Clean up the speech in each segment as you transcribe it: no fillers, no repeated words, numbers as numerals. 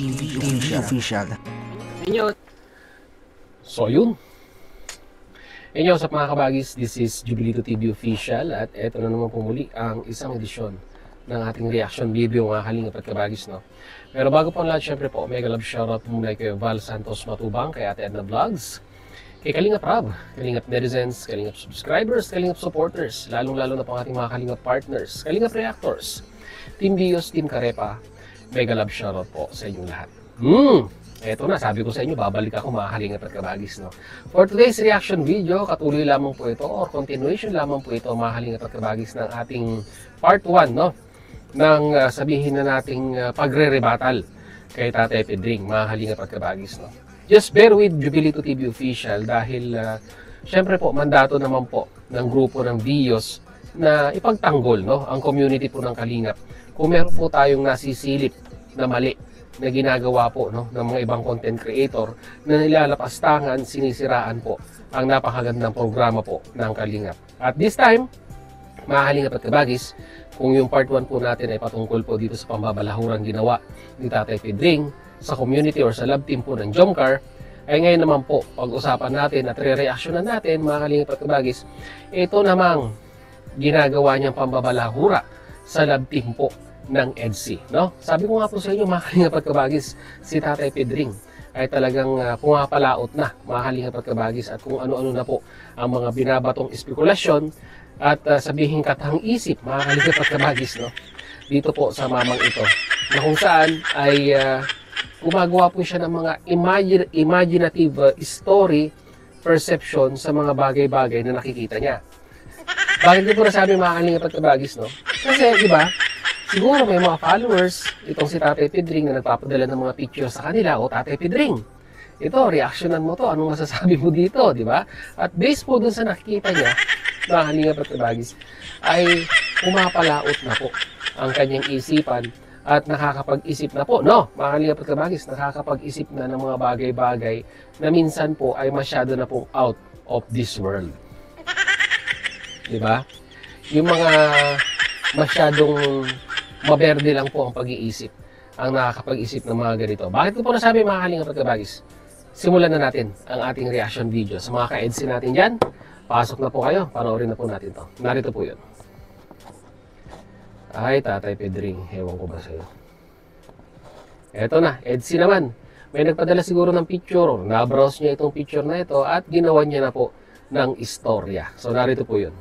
TV Official. Inyo. So yun. Inyo sa mga kabagis, this is Jubilito TV Official at eto na naman po muli ang isang edisyon ng ating reaction video mga kalingap at kabagis, no? Pero bago po lahat, syempre po, mega love shoutout muna kay Val Santos Matubang, kay Ate Edna Vlogs, kay Kalingap Rab, Kalingap Netizens, Kalingap Subscribers, Kalingap Supporters, lalong-lalo na po ating mga Kalingap Partners, Kalingap Reactors, Team Bios, Team Karepa, mega love shoutout po sa inyong lahat. Eto na, sabi ko sa inyo, babalik ako mga Kalingap at kabagis, no? For today's reaction video, katuloy lamang po ito or continuation lamang po ito mga Kalingap at kabagis ng ating part 1, no? Nang sabihin na nating pagre-rebattle kay Tatay Pedring, mga Kalingap at kabagis, no? Just bear with Jubilito TV Official dahil syempre po, mandato naman po ng grupo ng Bios na ipagtanggol, no, ang community po ng Kalingap kung meron po tayong nasisilip na mali na ginagawa po, no, ng mga ibang content creator na nilalapastangan, sinisiraan po ang napakagandang programa po ng Kalingap. At this time, mga Kalingap at kabagis, kung yung part 1 po natin ay patungkol po dito sa pambabalahurang ginawa ni Tatay Pedring sa community or sa love team po ng Jomcar, ay ngayon naman po, pag-usapan natin at re-reactionan natin mga Kalingap at kabagis, ito namang ginagawa niyang pambabalahura sa love team po ng EDSI, no? Sabi ko nga po sa inyo mga Kalingap at kabagis, si Tatay Pedring ay talagang pumapalaot na mga Kalingap at kabagis at kung ano-ano na po ang mga binabatong espekulasyon at sabihin katang isip mga Kalingap at kabagis, no? Dito po sa mamang ito na kung saan ay gumagawa po siya ng mga imaginative story perception sa mga bagay-bagay na nakikita niya. Bakit ko po nasabi mga Kalingap at kabagis, no? Kasi, di ba, siguro may mga followers itong si Tatay Pedring na nagpapadala ng mga picture sa kanila, o Tatay Pedring, ito, reactionan mo to, anong masasabi mo dito, di ba? At based po dun sa nakikita niya, mga Kalingap at kabagis, ay pumapalaot na po ang kanyang isipan at nakakapag-isip na po, no? Mga Kalingap at kabagis, nakakapag-isip na ng mga bagay-bagay na minsan po ay masyado na pong out of this world. Di ba? Yung mga masyadong maberde lang po ang pag-iisip ang nakakapag-isip ng mga ganito. Bakit ko po nasabi mga Kalingap at kabagis? Simulan na natin ang ating reaction video. Sa mga ka-EDSI natin dyan, pasok na po kayo, panoorin na po natin to. Narito po yun. Ay, Tatay Pedring, hewan ko ba sa'yo? Eto na, EDSI naman. May nagpadala siguro ng picture, na-browse niya itong picture na ito at ginawa niya na po ng istorya. So, narito po yun.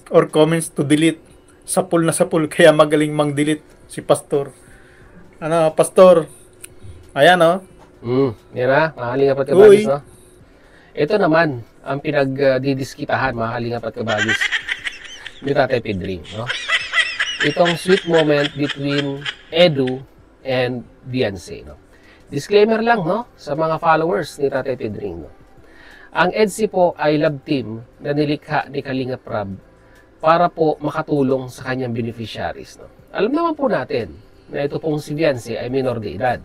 Or comments to delete. Sapul na sapul, kaya magaling mang-delete si Pastor. Ano, Pastor? Ayan, oh. Yan na, mga Kalingap at kabagis, no? Ito naman, ang pinagdidiskitahan, mga Kalingap at kabagis, ni Tatay Pedring, no? Itong sweet moment between Edu and Beyonce, no? Disclaimer lang, no? Sa mga followers ni Tatay Pedring, no? Ang EDSI po ay love team na nilikha ni Kalingap Rab para po makatulong sa kanyang beneficiaries, no? Alam naman po natin na ito pong si Beyonce ay minor de edad.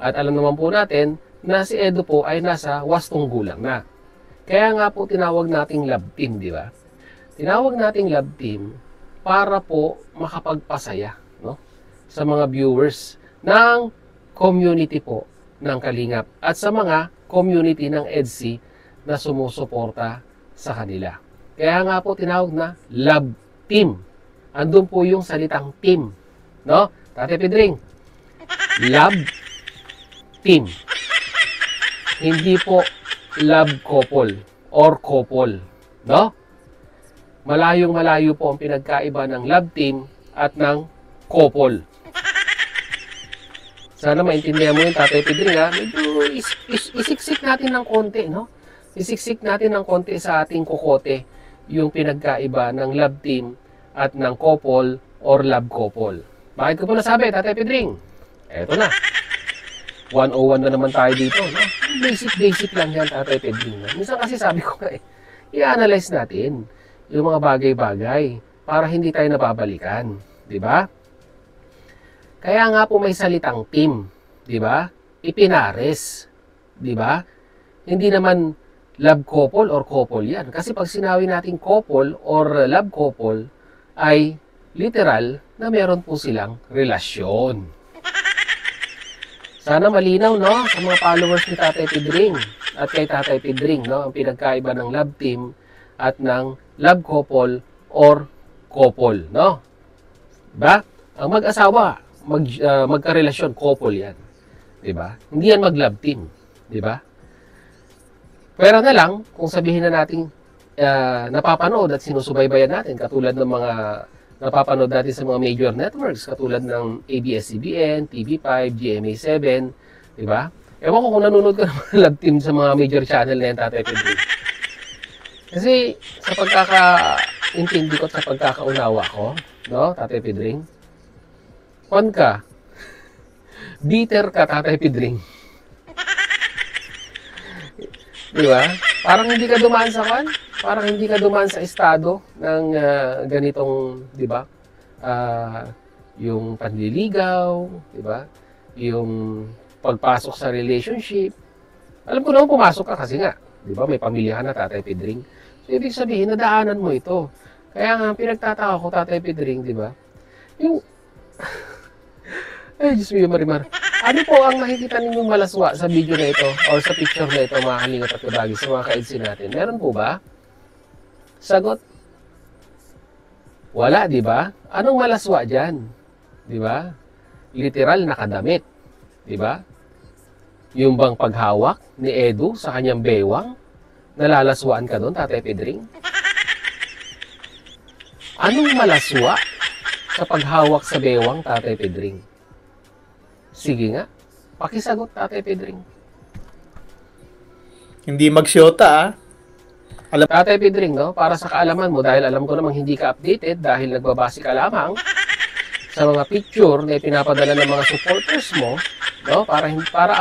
At alam naman po natin na si Edu po ay nasa wastong gulang na. Kaya nga po tinawag nating love team, di ba? Tinawag nating love team para po makapagpasaya, no, sa mga viewers ng community po ng Kalingap at sa mga community ng EDSI na sumusuporta sa kanila. Kaya nga po tinawag na love team. Andun po yung salitang team, no? Tatay Pedring, love team. Hindi po love couple or couple, no? Malayong malayo po ang pinagkaiba ng love team at ng couple. Sana maintindihan mo yun, Tatay Pedring, ha? Medyo isiksik natin ng konti, no? Isiksik natin ng konti sa ating kokote yung pinagkaiba ng love team at ng couple or love couple. Bakit ko po nasabi, Tatay Pedring? Eto na. 101 na naman tayo dito, no? Basic lang yan, Tatay Pedring. Minsan kasi sabi ko nga i-analyze natin yung mga bagay-bagay para hindi tayo nababalikan, di ba? Kaya nga po may salitang team, di ba? Ipinares, di ba? Hindi naman love couple or couple yan. Kasi pag sinabi natin couple or love couple, ay literal na meron po silang relasyon. Sana malinaw, no, sa mga followers ni Tatay Pedring at kay Tatay Pedring, no, ang pinagkaiba ng love team at ng love couple or couple, no? Diba? Ang mag-asawa, magkarelasyon, couple yan. Diba? Hindi yan mag-love team. Diba? Pero na lang, kung sabihin na natin napapanood at sinusubaybayan natin, katulad ng mga napapanood natin sa mga major networks, katulad ng ABS-CBN, TV5, GMA7, diba? Ewan ko kung nanonood ka ng mga love team sa mga major channel na yan, Tatay Pedring. Kasi sa pagkakaintindi ko at sa pagkakaunawa ko, no, Tatay Pedring, kwan ka, bitter ka, Tatay Pedring. Diba? Parang hindi ka dumaan sa kwan, parang hindi ka dumaan sa estado ng ganitong, diba? Yung panliligaw, diba? Yung pagpasok sa relationship. Alam ko naman pumasok ka kasi nga, diba? May pamilya ka na, Tatay Pedring. So, ibig sabihin, nadaanan mo ito. Kaya nga, pinagtataka ko, Tatay Pedring, diba? Yung, ay, Diyos mo, Marimar. Ano po ang nakikita ninyong malaswa sa video na ito or sa picture na ito, mga Kalingap at Kabagi, sa mga ka-EDC natin? Meron po ba? Sagot? Wala, di ba? Anong malaswa dyan? Di ba? Literal nakadamit. Di ba? Yung bang paghawak ni Edu sa kanyang bewang? Nalalaswaan ka doon, Tatay Pedring? Anong malaswa sa paghawak sa bewang, Tatay Pedring? Sige nga, pakisagot, Tatay Pedring. Hindi magsyota, ah. Tatay Pedring, no? Para sa kaalaman mo, dahil alam ko namang hindi ka updated dahil nagbabase ka lamang sa mga picture na pinapadala ng mga supporters mo, no? Para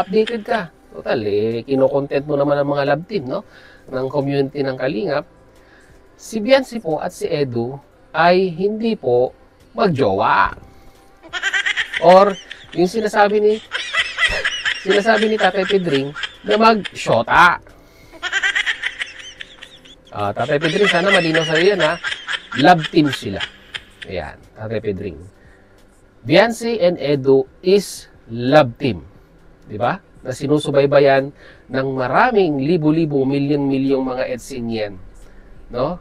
updated ka. Total, kino-content mo naman ang mga love team, no? Ng community ng Kalingap. Si Biancy po at si Edu ay hindi po magjowa. Or yung sinasabi ni Tatay Pedring na mag-shota. Tatay Pedring, sana malinaw sa iyo na love team sila. Ayan, Tatay Pedring. Biancy and Edu is love team. Diba? Na sinusubaybayan ng maraming libo-libo, milyon-milyong mga EDSIN. No?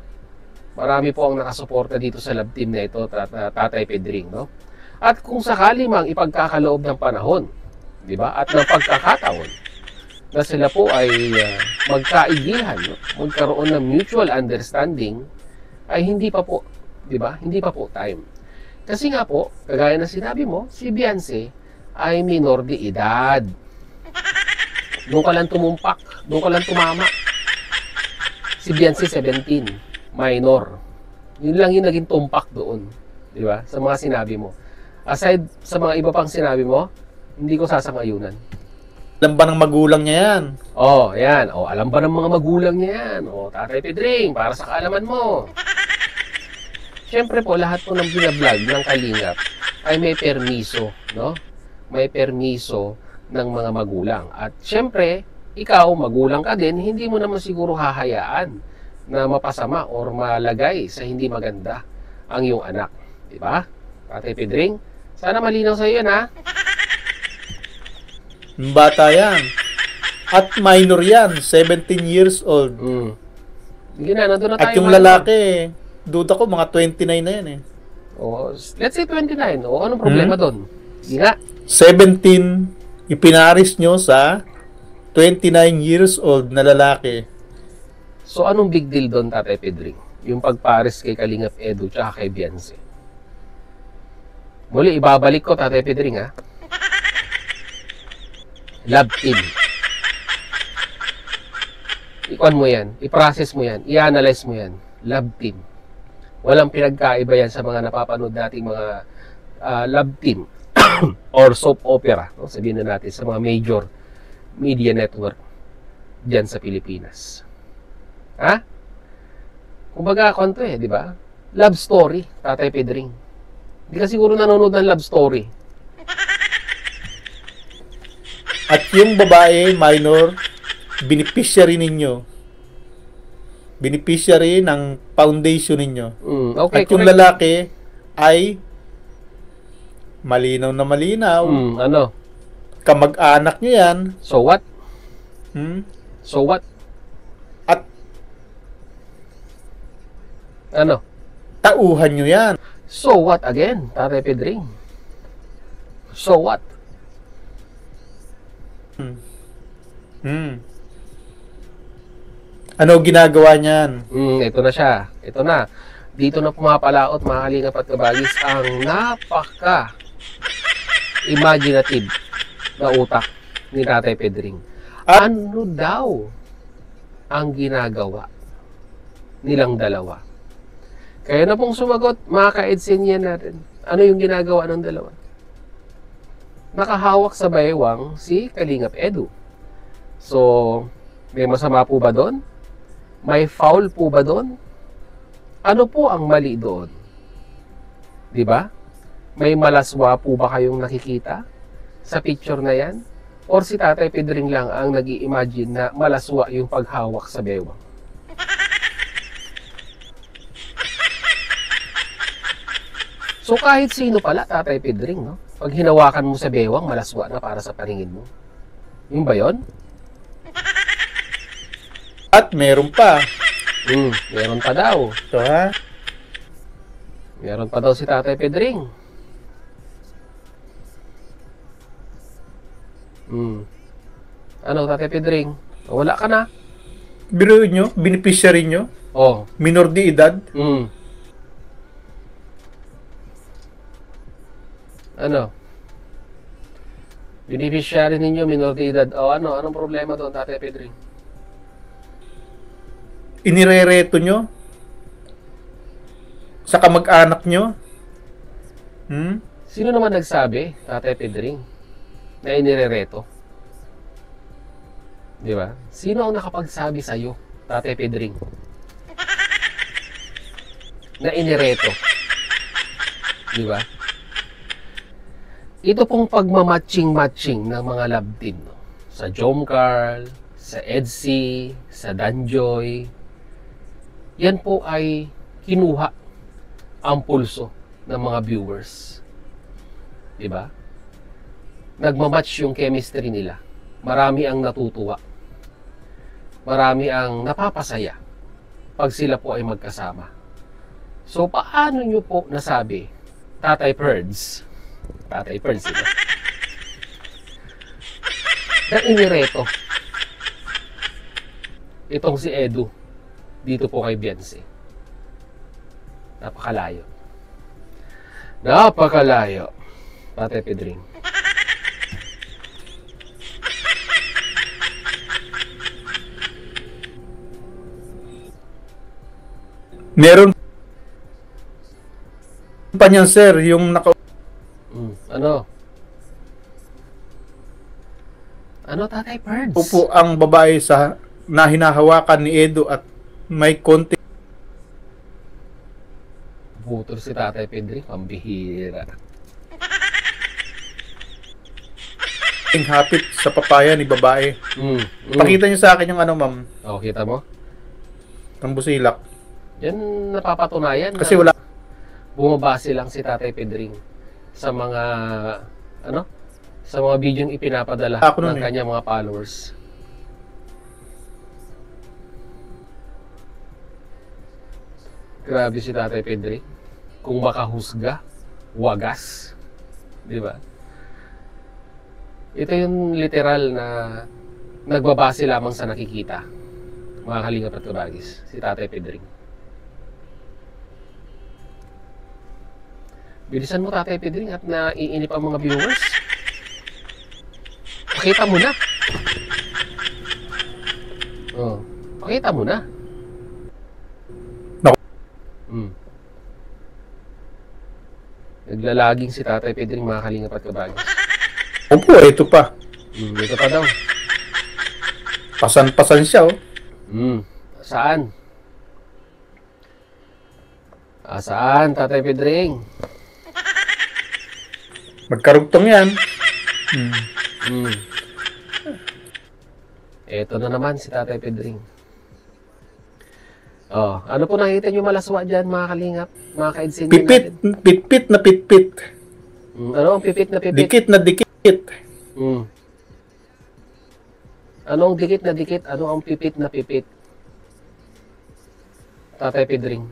Marami po ang nakasuporta dito sa love team na ito, Tatay Pedring, no? At kung sakali mang ipagkakaloob ng panahon, di ba? At ng pagkakataon na sila po ay magkaigihan, no? Magkaroon ng mutual understanding, ay hindi pa po, di ba? Hindi pa po time. Kasi nga po, kagaya na sinabi mo, si Biancy ay minor de edad. Doon ka lang tumumpak, doon ka lang tumama. Si Biancy 17, minor. Yun lang yung naging tumpak doon, di ba? Sa mga sinabi mo. Aside sa mga iba pang sinabi mo, hindi ko sasang-ayunan. Alam ba ng magulang niya yan? Yan. Alam ba ng mga magulang niya yan? Tatay Pedring, para sa kaalaman mo. Siyempre po, lahat po ng binablog ng Kalingap ay may permiso, no? May permiso ng mga magulang. At siyempre, ikaw, magulang ka din, hindi mo naman siguro hahayaan na mapasama or malagay sa hindi maganda ang iyong anak. Diba? Tatay Pedring, sana malinaw sa iyo na. Bata yan. At minor yan, 17 years old. Sige na, nandun na tayo. At yung lalaki, duda ko, mga 29 na yan eh. Let's say 29. Anong problema doon? Sige nga. 17, ipinaris nyo sa 29 years old na lalaki. So, anong big deal doon, Tatay Pedring? Yung pagpares kay Kalingap Edu tsaka kay Biancy. Muli, ibabalik ko, Tatay Pedring, ha? Love team. Ikuan mo yan. I-process mo yan. I-analyze mo yan. Love team. Walang pinagkaiba yan sa mga napapanood nating mga love team or soap opera. No? Sabihin na natin sa mga major media network dyan sa Pilipinas. Ha? Kumbaga, konto di ba? Love story, Tatay Pedring. Hindi ka siguro nanonood ng love story. At yung babae, minor, beneficiary ninyo. Beneficiary ng foundation ninyo. Okay, at yung lalaki ay malinaw na malinaw. Ano? kamag-anak nyo yan. So what? Hmm? So what? At Ano? tauhan nyo yan. So what again, Tatay Pedring? So what? Hmm. Ano ginagawa niyan? Ito na siya. Ito na. Dito na pumapalaot, mga kalingap at kabagis, ang napaka imaginative na utak ni Tatay Pedring. Ano daw ang ginagawa nilang dalawa? Kaya na pong sumagot, mga ka-EDSINYA natin. Ano yung ginagawa ng dalawa? Nakahawak sa baywang si Kalingap Edu. So, may masama po ba doon? May foul po ba doon? Ano po ang mali doon? 'Di ba? May malaswa po ba kayong nakikita sa picture na 'yan? Or si Tatay Pedring lang ang nag-i-imagine na malaswa yung paghawak sa bewang? So kahit sino pala, Tatay Pedring, no? Pag hinawakan mo sa bewang, malaswa na para sa paningin mo. Yung ba yun? At meron pa. Meron pa daw. Ito ha. Meron pa daw si Tatay Pedring. Ano, Tatay Pedring? Wala ka na. Biro nyo, beneficiary nyo, Oh. minor de edad. Ano? Beneficiary ninyo, minor de edad. O ano? Anong problema doon, Tatay Pedring? Inirereto nyo sa kamag-anak nyo. Sino naman nagsabi, Tatay Pedring, na inirereto? Di ba? Sino ang nakapagsabi sa'yo, Tatay Pedring, na inireto? Di ba? Ito pong pagmamatching-matching ng mga love team, no? Sa Jomcarl, sa EDSI, sa Danjoy, yan po ay kinuha ang pulso ng mga viewers. Diba? Nagmamatch yung chemistry nila. Marami ang natutuwa. Marami ang napapasaya pag sila po ay magkasama. So, paano nyo po nasabi, Tatay Perds, diba? Na inireto itong si Edu dito po kay Beyonce? Napakalayo. Napakalayo, Tatay Pedring. Meron pa niyan, sir, yung Ano? Ano, Tatay Perds? upo ang babae sa na hinahawakan ni Edo at may konting Butol si Tatay Pedring, pambihira. hapit sa papaya ni babae. Pakita niyo sa akin yung ano, ma'am, Oh, kita mo? ng busilak. Yan napapatunayan Kasi na wala bumabase lang si Tatay Pedring sa mga sa mga bidyong ipinapadala Ako nun ng kanyang mga followers. Grabe si Tatay Pedring. Kung makahusga, wagas. Di ba? Ito yung literal na nagbabase lamang sa nakikita. Mga kalingap at kabagis, si Tatay Pedring. Bilisan mo, Tatay Pedring, at naiinip ang mga viewers. Pakita mo na. Oh, pakita mo na. Naku. Naglalaging si Tatay Pedring, mga kalingap at kabagis. Opo, ito pa. Ito pa daw. Pasan-pasan siya, oh. Saan? Saan, Tatay Pedring? Magkarugtong yan. Ito na naman si Tatay Pedring. Oh, ano po nakita nyo malaswa dyan, mga kalingap? Mga ka-EDSINYA Pipit, natin? pitpit na pitpit. Ano ang pipit na pipit? Dikit na dikit. Ano ang dikit na dikit? Ano ang pipit na pipit? Tatay Pedring.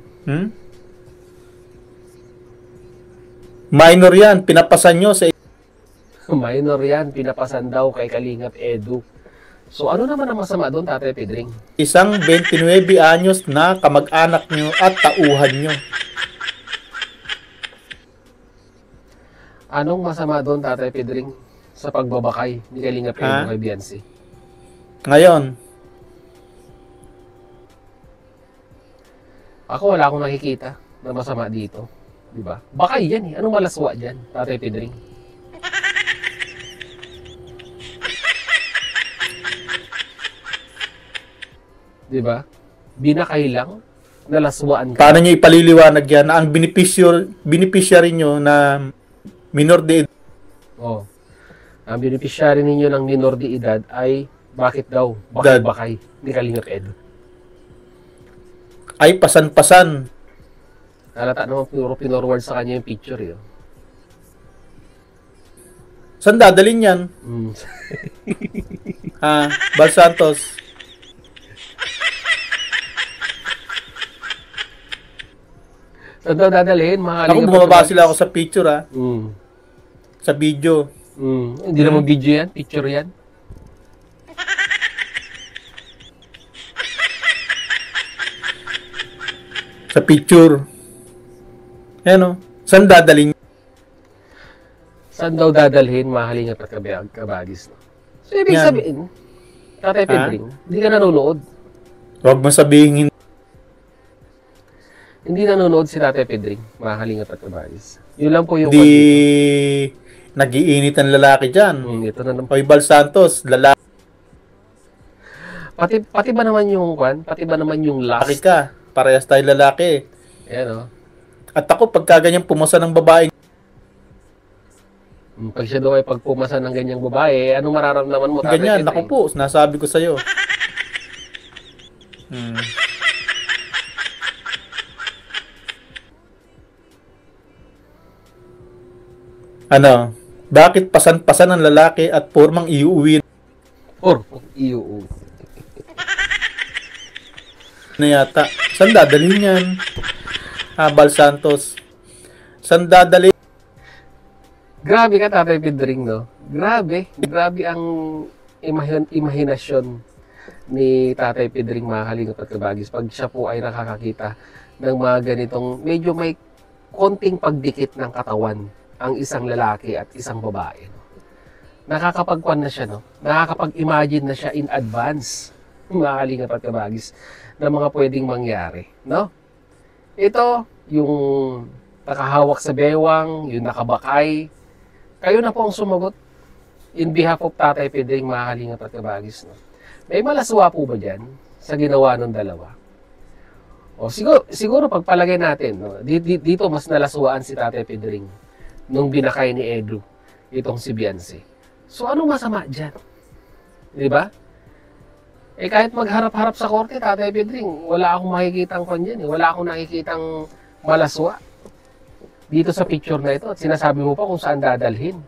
Minor yan, pinapasan nyo sa Minor yan, pinapasan daw kay Kalingap Edu. So ano naman ang masama doon, Tatay Pedring? isang 29 anyos na kamag-anak nyo at tauhan nyo. Anong masama doon, Tatay Pedring, sa pagbabakay ni Kalingap Edu kay Biancy? Ngayon, ako wala akong nakikita na masama dito. Diba? Bakay yan eh. Anong malaswa dyan, Tatay Pedring? Diba? Binakay lang, nalaswaan ka. paano nyo ipaliliwanag yan na ang beneficiary nyo na minor de edad? Oh. Ang beneficiary ninyo ng minor de edad ay bakit daw? Dad. Bakay ni Kalingap Edu. Ay pasan-pasan. Halata naman puro pinorward sa kanya yung picture yun. Saan dadalhin yan? Bal Santos. Saan daw dadalhin? Ako bumaba sila ako sa picture sa video. Hindi naman video yan, picture yan. Sa picture. Ano? Saan dadalhin? Saan daw dadalhin, mahalingap at kabagis? No? So, ibig sabihin, Tatay Pedring, hindi ka nanonood. Huwag mo sabihin Hindi nanonood si Tatay Pedring, mahalingap at kabagis. Yun lang po yung... hindi nag-iinit ang lalaki dyan. ito na naman. Hoy Bal Santos, lalaki Pati ba naman yung Pati ba naman yung last? ka. Parehas tayo lalaki. Ayan o. At ako, pagka ganyan pumasa ng babae, Pag siya daw ay pagpumasa ng ganyang babae, anong mararamdaman mo, Tatay ganyan, Pedring? naku po, sinasabi ko sa'yo. Ano? Bakit pasan-pasan ang lalaki at pormang iuwi Or, iyo. na yata? Saan dadalhin yan? Bal Santos. Saan dadalhin? Grabe ka, Tatay Pedring, no? Grabe. Grabe ang imahinasyon ni Tatay Pedring, mga kalingap at kabagis. Pag siya po ay nakakakita ng mga ganitong, medyo may konting pagdikit ng katawan ang isang lalaki at isang babae. No? Nakakapagkuan na siya, no? Nakakapag-imagine na siya in advance, mga kalingap at kabagis, na mga pwedeng mangyari, no? Ito, yung nakahawak sa bewang, yung nakabakay, kayo na po ang sumagot in behalf of Tatay Pedring, mga kalingap at kabagis. No? May malaswa po ba dyan sa ginawa ng dalawa? O siguro pagpalagay natin, no? Dito mas nalaswaan si Tatay Pedring nung binakay ni Edu itong si Biancy. So ano masama dyan? Di ba? Eh kahit magharap-harap sa korte, Tatay Pedring, wala akong makikitang kanyan. Wala akong nakikitang malaswa dito sa picture na ito at sinasabi mo pa kung saan dadalhin.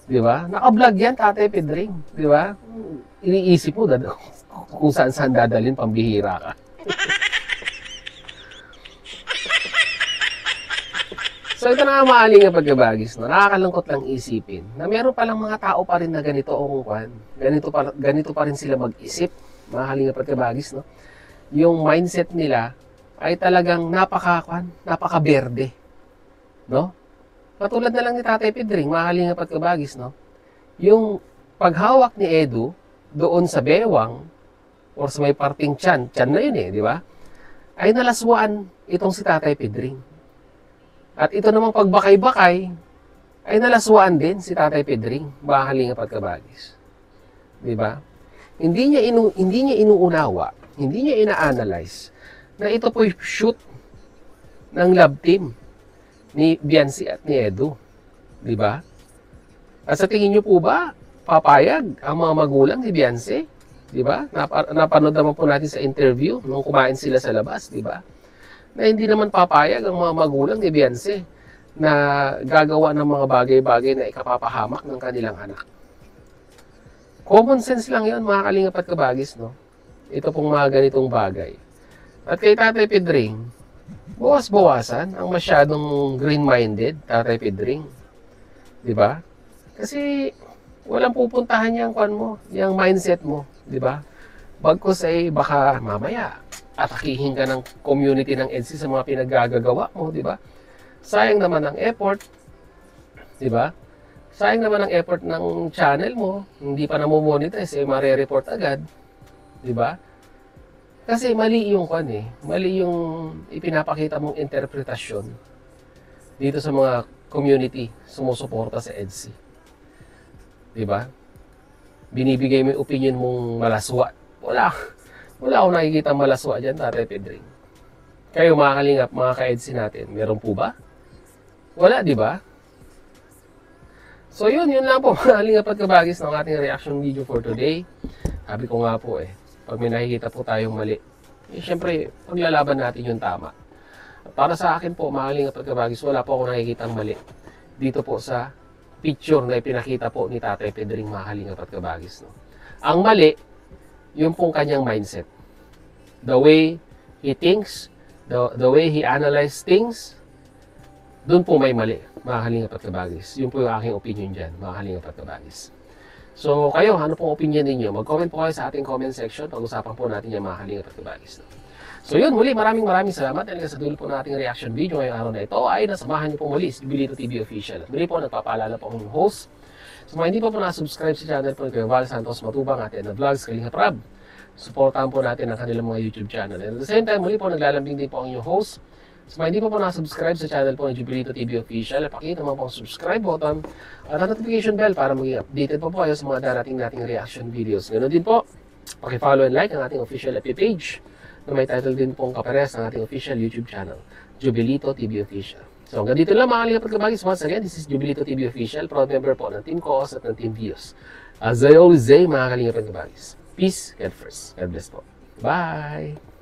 Di ba? Naka-vlog yan, Tatay Pedring. Di ba? Iniisip mo kung saan dadalhin, pambihira ka. So ito na nga maaling ang pagkabagis. No? Nakakalungkot lang isipin na meron palang mga tao pa rin na ganito o ganito pa rin sila mag-isip. Mahaling ang pagkabagis. No? Yung mindset nila ay talagang napaka-berde. No? Katulad na lang ni Tatay Pedring, mahaling ang pagkabagis. No? Yung paghawak ni Edu doon sa bewang or sa may parting tiyan na yun di ba? Ay nalaswaan itong si Tatay Pedring. At ito namang pagbakay-bakay ay nalaswaan din si Tatay Pedring, mahaling ang pagkabagis. Di ba? Hindi niya inuunawa, hindi niya ina-analyze na ito po'y shoot ng love team ni Biancy at ni Edu. Di ba? At sa tingin niyo po ba, papayag ang mga magulang ni Biancy? Di ba? Napanood naman po natin sa interview nung kumain sila sa labas, di ba? Na hindi naman papayag ang mga magulang ni Biancy na gagawa ng mga bagay-bagay na ikapapahamak ng kanilang anak. Common sense lang yun, mga kalingap at kabagis, no? Ito pong mga ganitong bagay. At kay Tatay Pedring, bawas-bawasan ang masyadong green-minded, Tatay Pedring. Di ba? Kasi walang pupuntahan yung kwan mo, yung mindset mo, di ba? Bagkus ay baka mamaya atakihin ka ng community ng EDSI sa mga pinaggagawa mo, di ba? Sayang naman ang effort, di ba? Sayang naman ang effort ng channel mo, hindi pa namo-monetize, eh, mare-report agad, di ba? Kasi mali yung kwan eh, mali yung ipinapakita mong interpretasyon dito sa mga community sumusuporta sa EDSI. Di ba? Binibigay mo yung opinion mong malaswa. Wala akong nakikita malaswa dyan, Tatay Pedring. Kayo mga kalingap, mga ka-EDSI natin, meron po ba? Wala, di ba? So yun lang po mga kalingap at kabagis ng ating reaction video for today. Sabi ko nga po pag may nakikita po tayong mali, syempre, paglalaban natin yung tama. At para sa akin po, mga kalingap at kabagis, wala po akong nakikitang mali dito po sa picture na ipinakita po ni Tatay Pedring, mga kalingap at kabagis. No? Ang mali, yung pong kanyang mindset. The way he thinks, the way he analyzes things, doon po may mali, mga kalingap at kabagis. Yun po yung aking opinion dyan, mga kalingap at kabagis. So, kayo, ano pong opinion ninyo? Mag-comment po kayo sa ating comment section. Pag-usapan po natin yung mga kalingap at kabagis. No? So yun, muli, maraming salamat. Dahil sa dulo po nating reaction video ngayong araw na ito ay nasamahan niyo po muli si Jubilito TV Official. At muli po, nagpapaalala po akong host. So mga hindi po na-subscribe sa channel po ni Kuya Val Santos Matubang, atin na vlogs, Kalingap Rab. Supportahan po natin ang kanilang mga YouTube channel. And at the same time, muli po, naglalambing din po ang inyong host. So mga hindi po na-subscribe sa channel po ni Jubilito TV Official, pakita naman po ang subscribe button at ang notification bell para maging updated po kayo sa mga darating nating reaction videos. Ganoon din po, paki-follow and like ang ating official FB page na may title din pong kapares ng ating official YouTube channel, Jubilito TV Official. So hanggang dito lang mga kalingap at kabagis. Once again, this is Jubilito TV Official, proud member po ng Team Coos at ng Team Views. As I always say, mga kalingap at kabagis, peace, God first. God bless po. Bye!